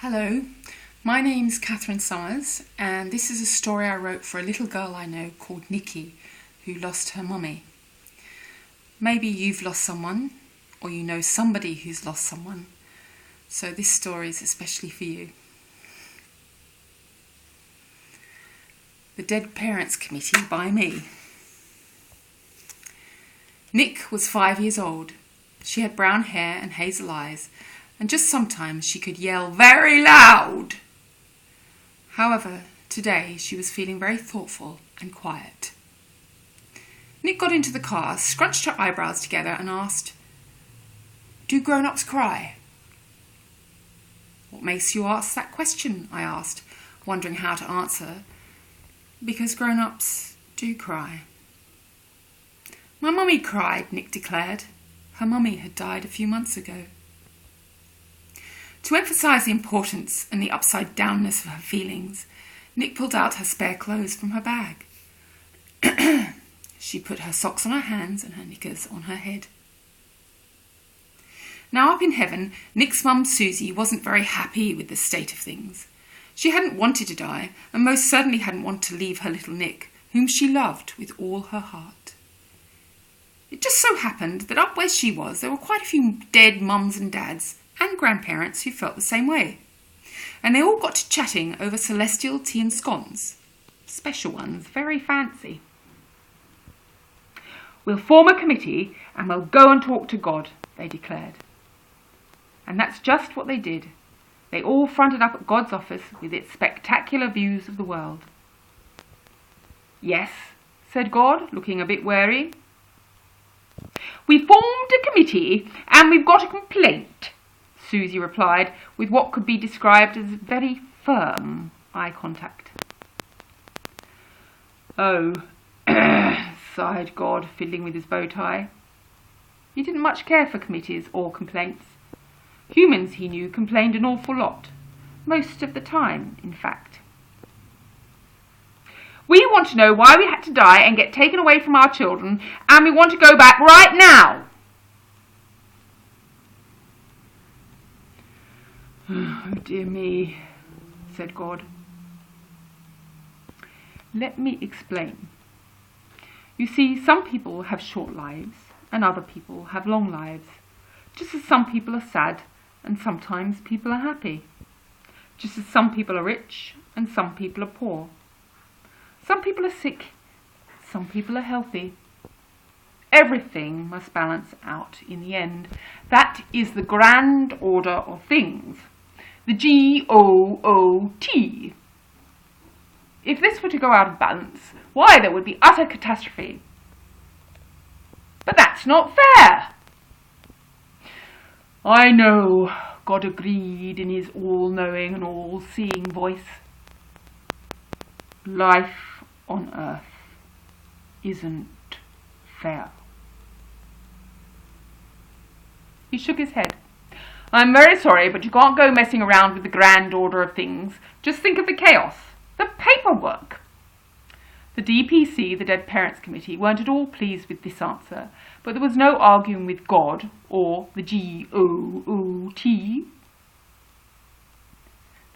Hello, my name's Katherine Summers, and this is a story I wrote for a little girl I know called Nikki, who lost her mummy. Maybe you've lost someone, or you know somebody who's lost someone, so this story is especially for you. The Dead Parents Committee by me. Nick was 5 years old. She had brown hair and hazel eyes, and just sometimes she could yell very loud. However, today she was feeling very thoughtful and quiet. Nick got into the car, scrunched her eyebrows together and asked, "Do grown-ups cry?" "What makes you ask that question?" I asked, wondering how to answer. "Because grown-ups do cry." "My mummy cried," Nick declared. Her mummy had died a few months ago. To emphasise the importance and the upside-downness of her feelings, Nick pulled out her spare clothes from her bag. She put her socks on her hands and her knickers on her head. Now up in heaven, Nick's mum Susie wasn't very happy with the state of things. She hadn't wanted to die, and most certainly hadn't wanted to leave her little Nick, whom she loved with all her heart. It just so happened that up where she was, there were quite a few dead mums and dads and grandparents who felt the same way. And they all got to chatting over celestial tea and scones. Special ones, very fancy. "We'll form a committee and we'll go and talk to God," they declared. And that's just what they did. They all fronted up at God's office with its spectacular views of the world. "Yes," said God, looking a bit wary. "We formed a committee and we've got a complaint," Susie replied, with what could be described as very firm eye contact. "Oh," sighed God, fiddling with his bow tie. He didn't much care for committees or complaints. Humans, he knew, complained an awful lot. Most of the time, in fact. "We want to know why we had to die and get taken away from our children, and we want to go back right now." "Oh dear me," said God. "Let me explain. You see, some people have short lives and other people have long lives, just as some people are sad and sometimes people are happy, just as some people are rich and some people are poor. Some people are sick, some people are healthy. Everything must balance out in the end. That is the grand order of things. The GOOT. If this were to go out of balance, why, there would be utter catastrophe. But that's not fair." "I know," God agreed in his all-knowing and all-seeing voice. "Life on earth isn't fair." He shook his head. "I'm very sorry, but you can't go messing around with the grand order of things. Just think of the chaos, the paperwork." The DPC, the Dead Parents Committee, weren't at all pleased with this answer, but there was no arguing with God or the GOOT.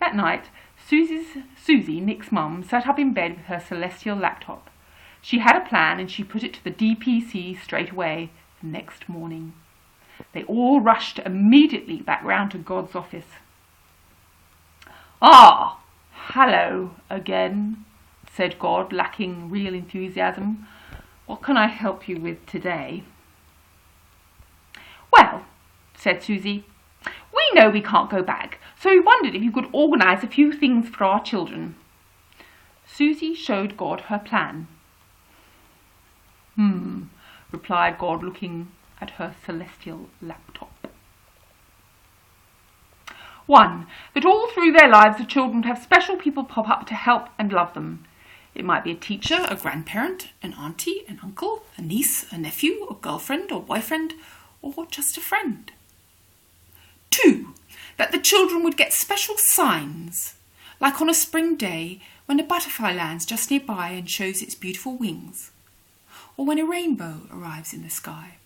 That night, Susie, Nick's mum, sat up in bed with her celestial laptop. She had a plan and she put it to the DPC straight away the next morning. They all rushed immediately back round to God's office. "Ah, hello again," said God, lacking real enthusiasm. "What can I help you with today?" "Well," said Susie, "we know we can't go back, so we wondered if you could organise a few things for our children." Susie showed God her plan. Replied God, looking at her celestial laptop. 1. That all through their lives the children have special people pop up to help and love them. It might be a teacher, a grandparent, an auntie, an uncle, a niece, a nephew, a girlfriend or boyfriend, or just a friend. 2. That the children would get special signs, like on a spring day when a butterfly lands just nearby and shows its beautiful wings, or when a rainbow arrives in the sky,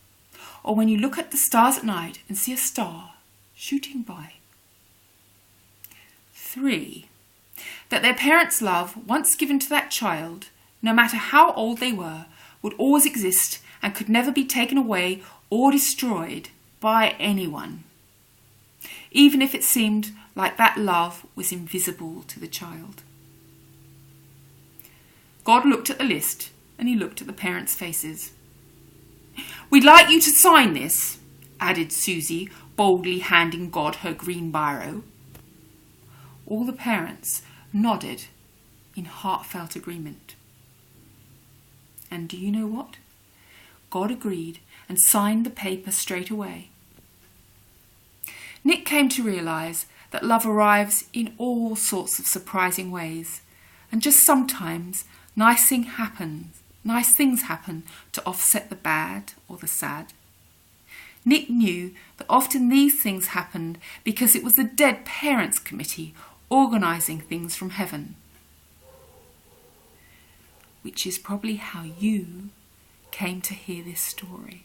or when you look at the stars at night and see a star shooting by. 3. That their parents' love, once given to that child, no matter how old they were, would always exist and could never be taken away or destroyed by anyone, even if it seemed like that love was invisible to the child. God looked at the list and he looked at the parents' faces. "We'd like you to sign this," added Susie, boldly handing God her green biro. All the parents nodded in heartfelt agreement. And do you know what? God agreed and signed the paper straight away. Nick came to realise that love arrives in all sorts of surprising ways, and just sometimes nice things happen to offset the bad or the sad. Nick knew that often these things happened because it was the Dead Parents Committee organising things from heaven. Which is probably how you came to hear this story.